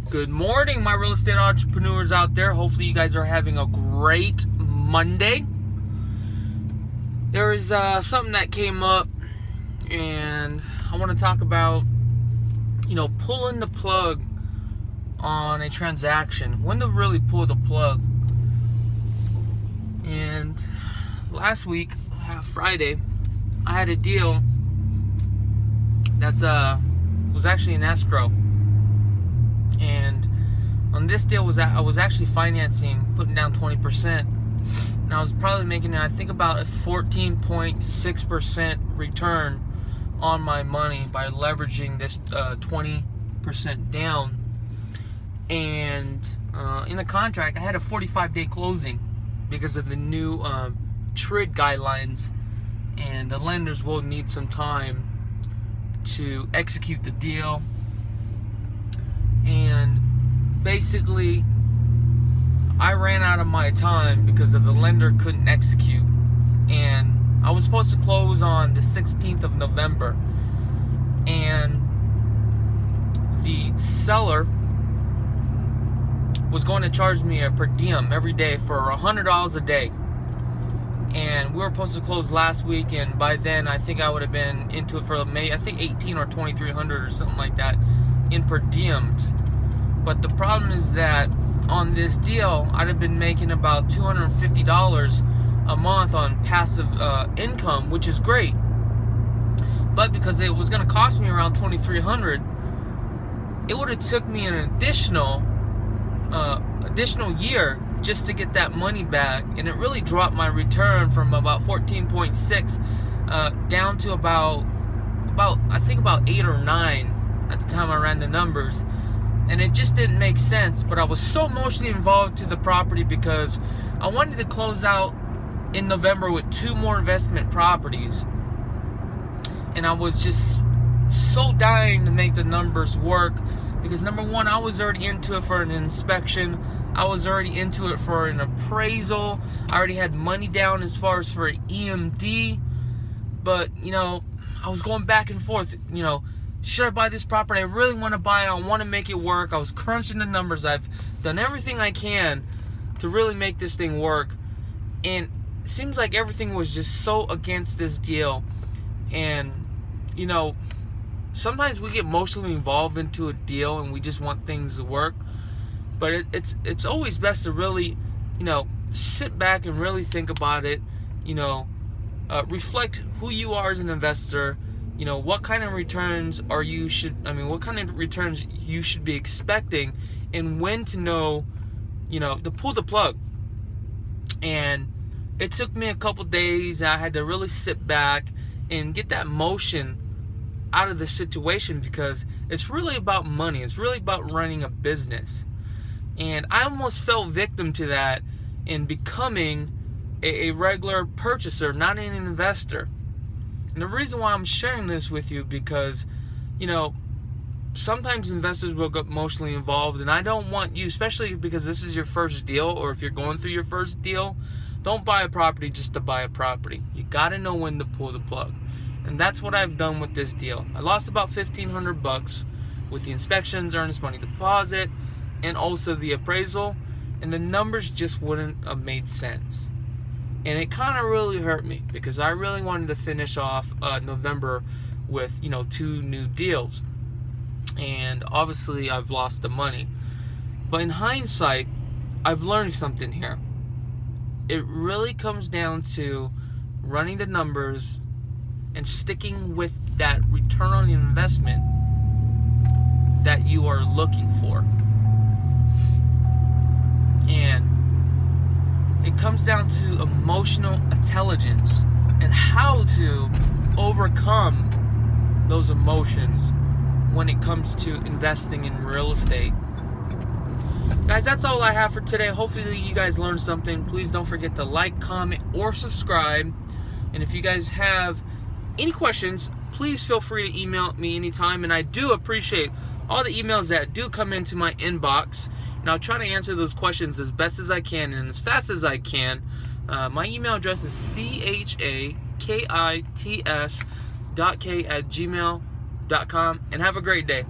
Good morning, my real estate entrepreneurs out there. Hopefully you guys are having a great Monday. There is something that came up, and I want to talk about, pulling the plug on a transaction. When to really pull the plug. And last week, Friday, I had a deal that's was actually an escrow. And on this deal I was actually financing, putting down 20%. And I was probably making, I think, about a 14.6% return on my money by leveraging this 20% down. And in the contract, I had a 45-day closing because of the new TRID guidelines, and the lenders will need some time to execute the deal. And basically, I ran out of my time because of the lender couldn't execute. And I was supposed to close on the 16th of November. And the seller was going to charge me a per diem every day for $100 a day. And we were supposed to close last week, and by then I think I would have been into it for I think $1,800 or $2,300 or something like that in per diems. But the problem is that on this deal, I'd have been making about $250 a month on passive income, which is great. But because it was going to cost me around $2,300, it would have took me an additional year just to get that money back, and it really dropped my return from about 14.6 down to about 8 or 9 at the time I ran the numbers. And it just didn't make sense. But I was so emotionally involved to the property because I wanted to close out in November with 2 more investment properties, and I was just so dying to make the numbers work. Because number one, I was already into it for an inspection. I was already into it for an appraisal. I already had money down as far as for EMD. But, I was going back and forth, should I buy this property? I really want to buy it. I want to make it work. I was crunching the numbers. I've done everything I can to really make this thing work. And it seems like everything was just so against this deal. And, sometimes we get emotionally involved into a deal and we just want things to work. But it's always best to really, sit back and really think about it. Reflect who you are as an investor. What kind of returns what kind of returns you should be expecting, and when to know, to pull the plug. And it took me a couple days. I had to really sit back and get that emotion out of the situation, because it's really about money. It's really about running a business. And I almost fell victim to that in becoming a regular purchaser, not an investor. And the reason why I'm sharing this with you, because, sometimes investors will get emotionally involved, and I don't want you, especially because this is your first deal, or if you're going through your first deal, don't buy a property just to buy a property. You got to know when to pull the plug. And that's what I've done with this deal. I lost about $1,500 with the inspections, earnest money deposit, and also the appraisal, and the numbers just wouldn't have made sense. And it kind of really hurt me, because I really wanted to finish off November with, 2 new deals. And obviously I've lost the money. But in hindsight, I've learned something here. It really comes down to running the numbers and sticking with that return on the investment that you are looking for. And it comes down to emotional intelligence and how to overcome those emotions when it comes to investing in real estate. Guys, that's all I have for today. Hopefully you guys learned something. Please don't forget to like, comment, or subscribe. And if you guys have any questions, please feel free to email me anytime. And I do appreciate all the emails that do come into my inbox. And I'll try to answer those questions as best as I can and as fast as I can. My email address is chakits.k@gmail.com. And have a great day.